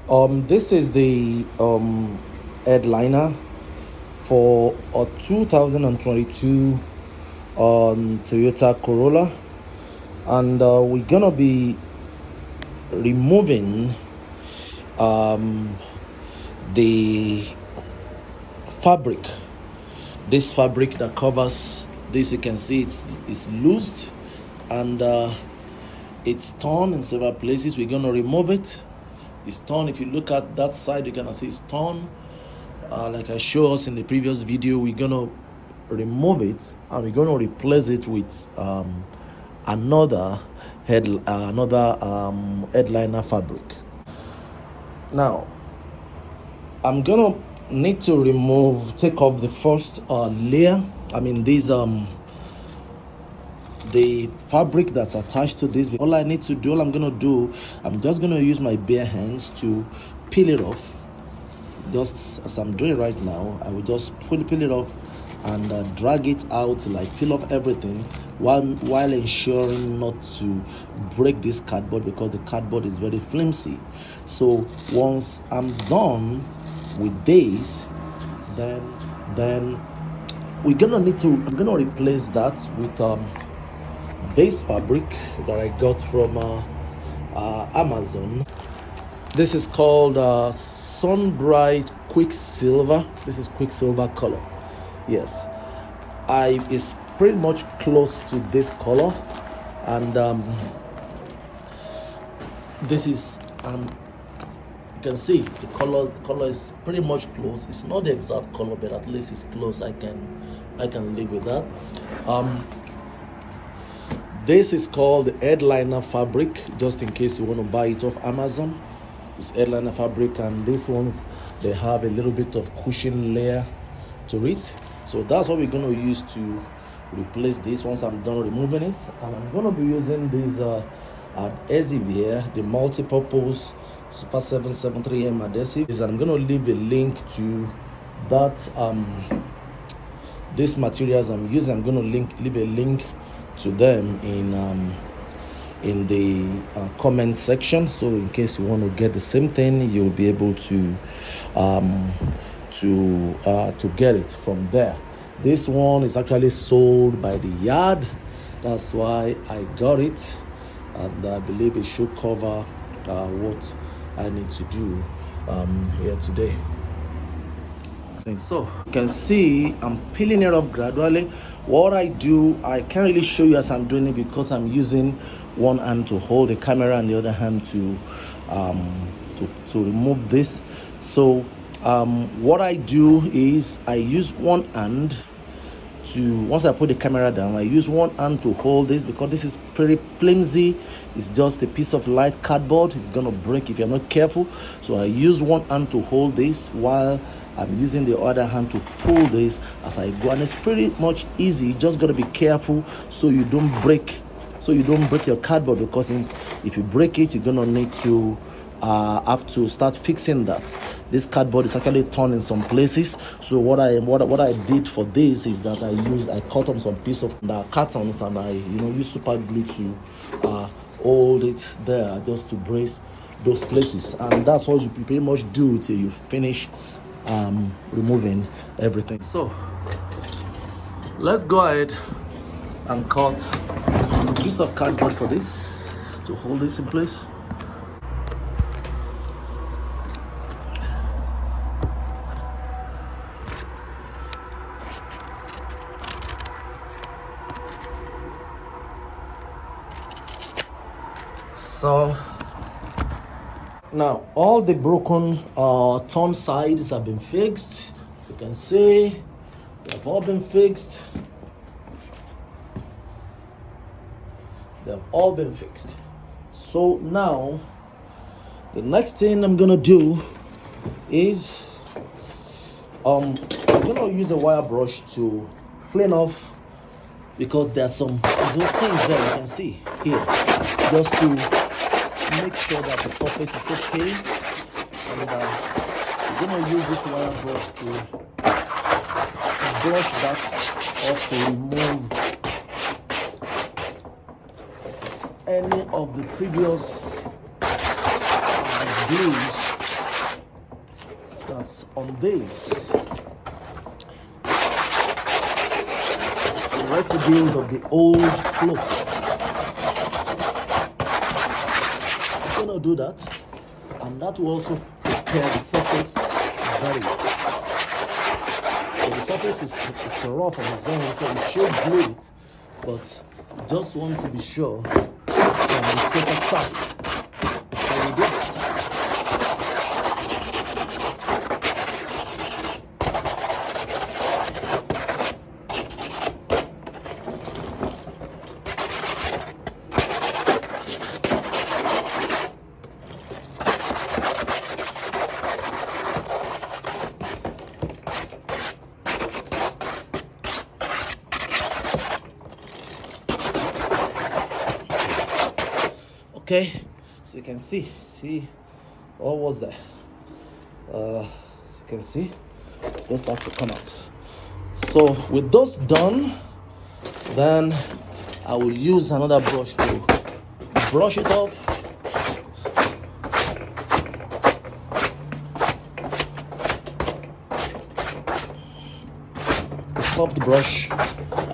This is the headliner for a 2022 Toyota Corolla, and we're gonna be removing the fabric. This fabric that covers this, you can see it's loosed and it's torn in several places. We're gonna remove it. It's torn. If you look at that side, you're gonna see it's torn. Like I showed us in the previous video, we're gonna remove it and we're gonna replace it with another headliner fabric. Now I'm gonna need to take off the first layer. I mean, these the fabric that's attached to this. All I'm gonna do, I'm just gonna use my bare hands to peel it off, just as I'm doing right now. I will just peel it off and drag it out, like peel off everything, while ensuring not to break this cardboard, because the cardboard is very flimsy. So once I'm done with this, then I'm gonna replace that with this fabric that I got from Amazon. This is called Sunbright Quicksilver. This is Quicksilver color. Yes, it's pretty much close to this color, and this is you can see the color is pretty much close. It's not the exact color, but at least it's close. I can live with that. This is called the headliner fabric, just in case you want to buy it off Amazon. It's headliner fabric, and these ones, they have a little bit of cushion layer to it. So that's what we're going to use to replace this once I'm done removing it. And I'm going to be using this adhesive here, the multi-purpose Super 773M adhesive. And I'm going to leave a link to that these materials I'm using. I'm going to leave a link to them in the comment section, so in case you want to get the same thing, you'll be able to get it from there. This one is actually sold by the yard, that's why I got it, and I believe it should cover what I need to do here today. So you can see I'm peeling it off gradually. What I do, I can't really show you as I'm doing it, because I'm using one hand to hold the camera and the other hand to remove this. So what I do is I use one hand to, once I put the camera down, I use one hand to hold this, because this is pretty flimsy. It's just a piece of light cardboard. It's gonna break if you're not careful. So I use one hand to hold this while I'm using the other hand to pull this as I go, and it's pretty much easy. You just gotta be careful so you don't break your cardboard, because if you break it, you're gonna need to have to start fixing that. This cardboard is actually torn in some places. So what I did for this is that I cut on some piece of the cartons, and I use super glue to hold it there, just to brace those places. And that's what you pretty much do till you finish removing everything. So let's go ahead and cut a piece of cardboard for this to hold this in place. So now all the broken torn sides have been fixed. As you can see, they have all been fixed. They have all been fixed. So now the next thing I'm gonna do is I'm gonna use a wire brush to clean off, because there's some those things there you can see here, just to make sure that the surface is okay. And I'm gonna use this wire brush to brush that off, to remove any of the previous glues that on this, the residues of the old cloth. I'm gonna do that, and that will also prepare the surface very well. So the surface is rough on its own, so we should glue it, but just want to be sure on the safer side. So we do it. Okay, so you can see what was there. As you can see, this has to come out. So with those done, then I will use another brush to brush it off. A soft brush.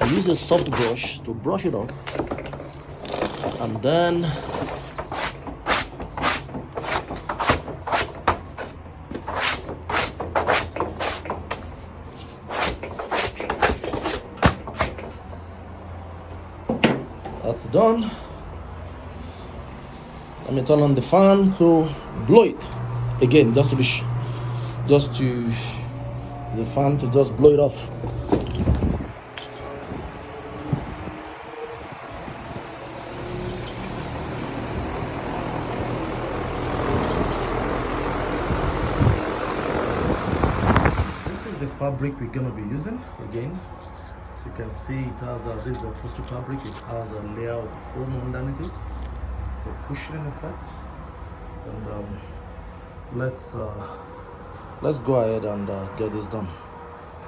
I use a soft brush to brush it off, and then that's done. Let me turn on the fan to blow it again, just to the fan to just blow it off. This is the fabric we're gonna be using again. So you can see it has this is upholstery fabric. It has a layer of foam underneath it for cushioning effect. And let's go ahead and get this done.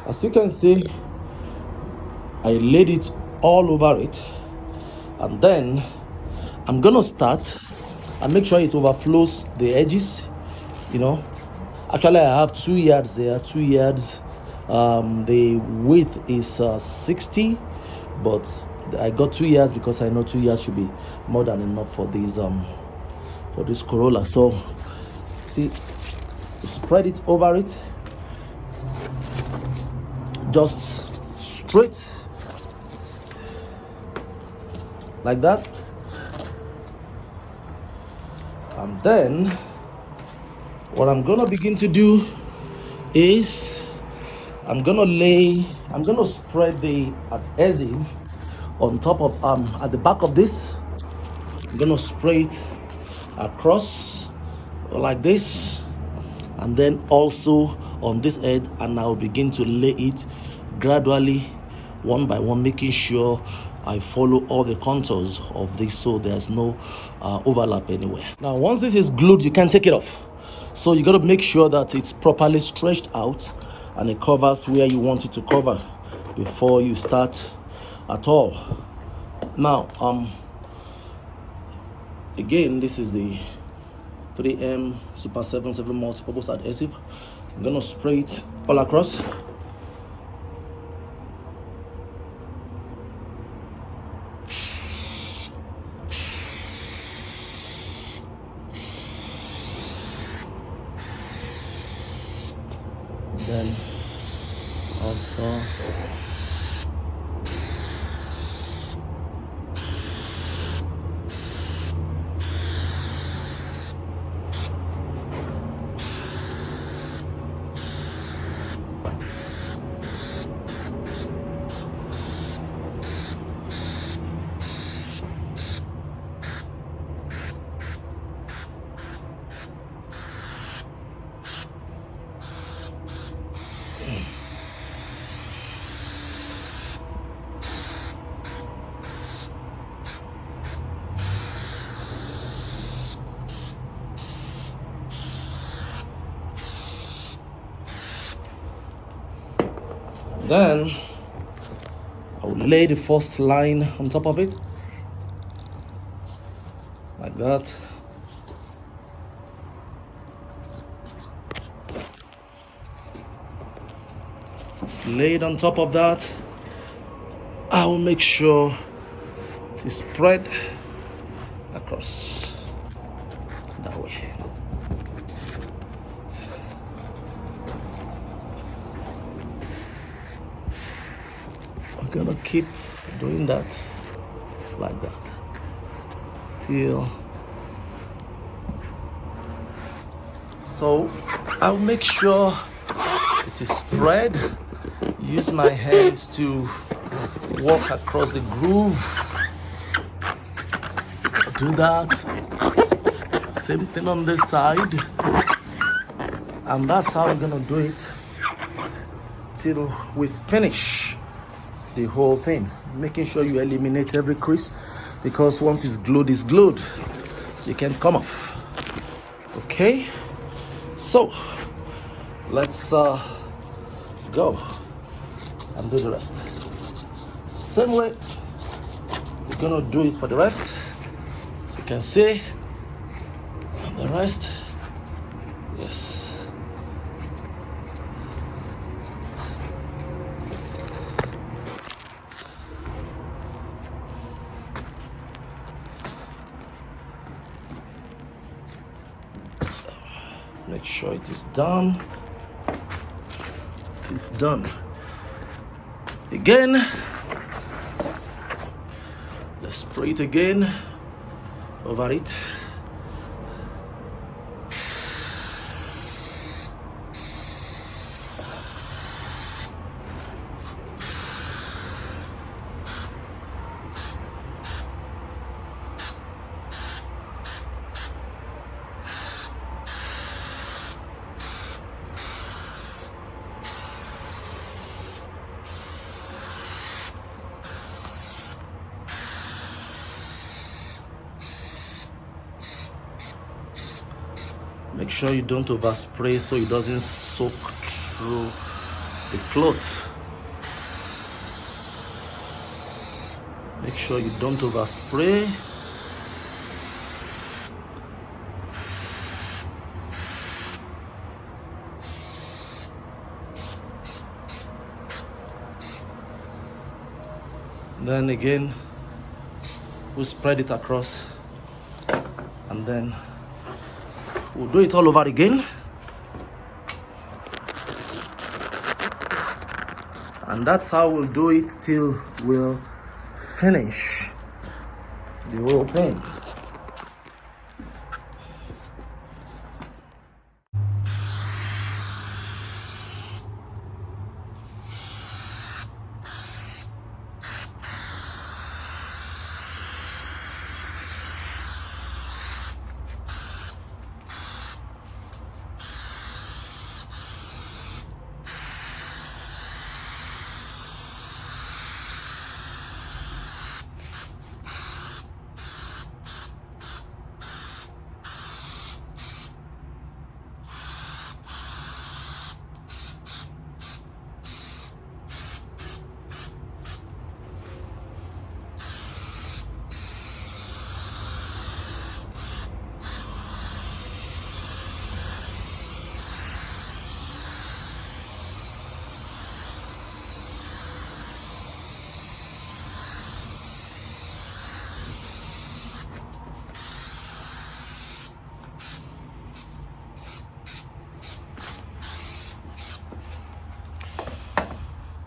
As you can see, I laid it all over it, and then I'm gonna start and make sure it overflows the edges. Actually I have 2 yards there, 2 yards. The width is 60, but I got 2 yards because I know 2 yards should be more than enough for this Corolla. So see, spread it over it, just straight like that, and then what I'm gonna begin to do is I'm gonna spread the adhesive on top of at the back of this. I'm gonna spray it across like this, and then also on this edge, and I'll begin to lay it gradually, one by one, making sure I follow all the contours of this so there's no overlap anywhere. Now once this is glued, you can take it off. So you got to make sure that it's properly stretched out and it covers where you want it to cover before you start at all. Now again, this is the 3M Super 77 multi-purpose adhesive. I'm gonna spray it all across. Then also then I will lay the first line on top of it like that. It's laid on top of that. I will make sure it is spread across that way. I'm gonna keep doing that like that till. So I'll make sure it is spread. Use my hands to walk across the groove. Do that. Same thing on this side. And that's how I'm gonna do it till we finish the whole thing. Making sure you eliminate every crease, because once it's glued, so you can come off. Okay, so let's go and do the rest. Same way we're gonna do it for the rest. So you can see the rest. Yes. Make sure it is done. It is done. Again, let's spray it again over it. Make sure you don't overspray so it doesn't soak through the cloth. Make sure you don't overspray. Then again, we'll spread it across, and then we'll do it all over again. And that's how we'll do it till we'll finish the whole thing.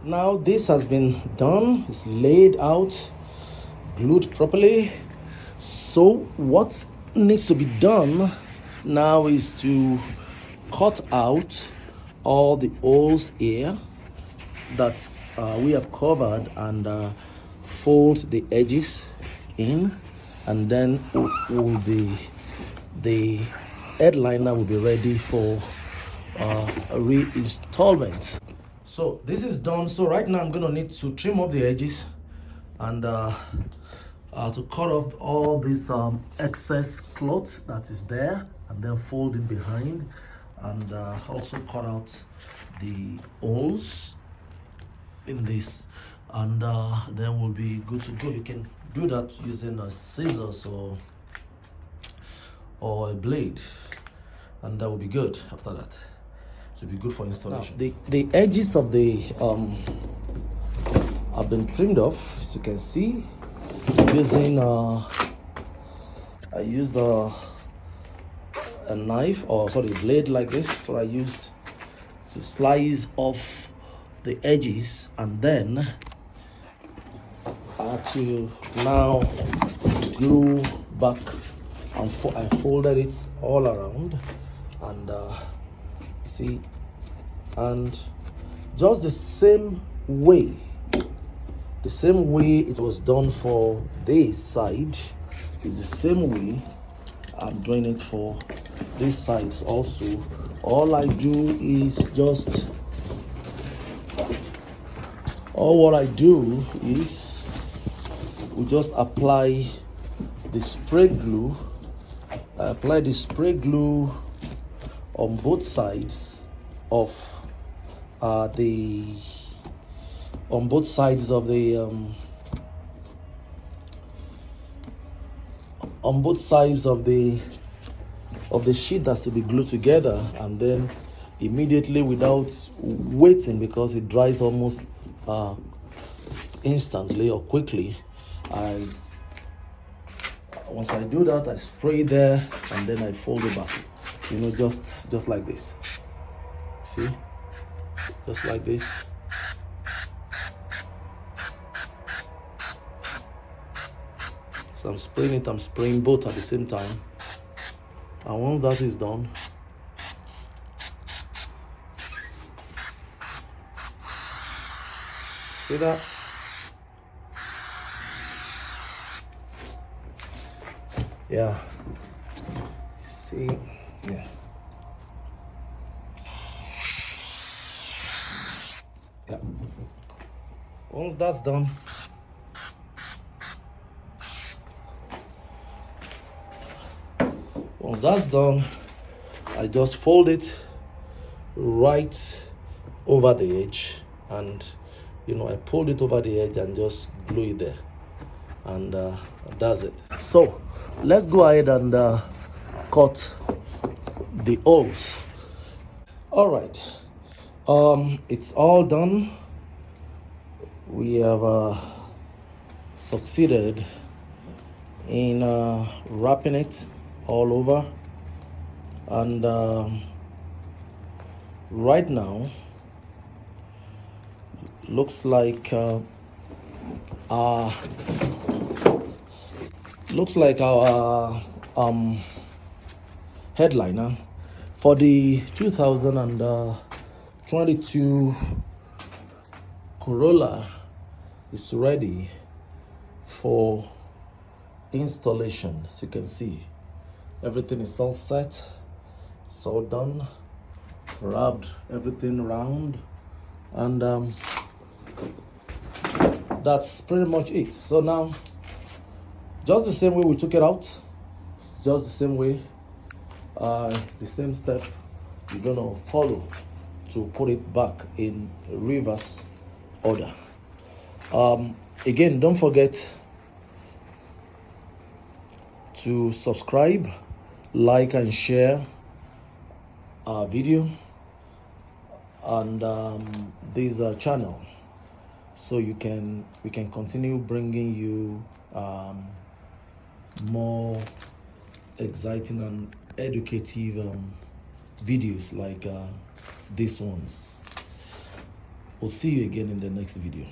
Now this has been done, it's laid out, glued properly. So what needs to be done now is to cut out all the holes here that we have covered, and fold the edges in, and then the headliner will be ready for reinstallment. So this is done. So right now I'm gonna need to trim off the edges and to cut off all this excess cloth that is there, and then fold it behind, and also cut out the holes in this, and then we'll be good to go. You can do that using a scissors or a blade, and that will be good after that. to be good for installation. Now, the edges of the have been trimmed off, as you can see, using I used a knife, or sorry, blade like this. So I used to slice off the edges, and then to now glue back, and I folded it all around, and see, and just the same way it was done for this side is the same way I'm doing it for this side also. All I do is what I do is we just apply the spray glue. I apply the spray glue on both sides of the sheet that's to be glued together, and then immediately, without waiting, because it dries almost instantly or quickly, once I do that, I spray there, and then I fold it back, just like this. See, just like this. So I'm spraying both at the same time, and once that is done, see that? Yeah. See? Yeah. Yeah. Once that's done, I just fold it right over the edge, and I pulled it over the edge and just glue it there, and that's it. So let's go ahead and cut the holes. All right, it's all done. We have succeeded in wrapping it all over, and right now looks like our headliner for the 2022 Corolla is ready for installation. As you can see, everything is all set, it's all done, wrapped everything around, and that's pretty much it. So now, just the same way we took it out, it's just the same way, the same step you're gonna follow to put it back in reverse order. Again, don't forget to subscribe, like, and share our video and this channel, so we can continue bringing you more exciting and educative videos like these ones. We'll see you again in the next video.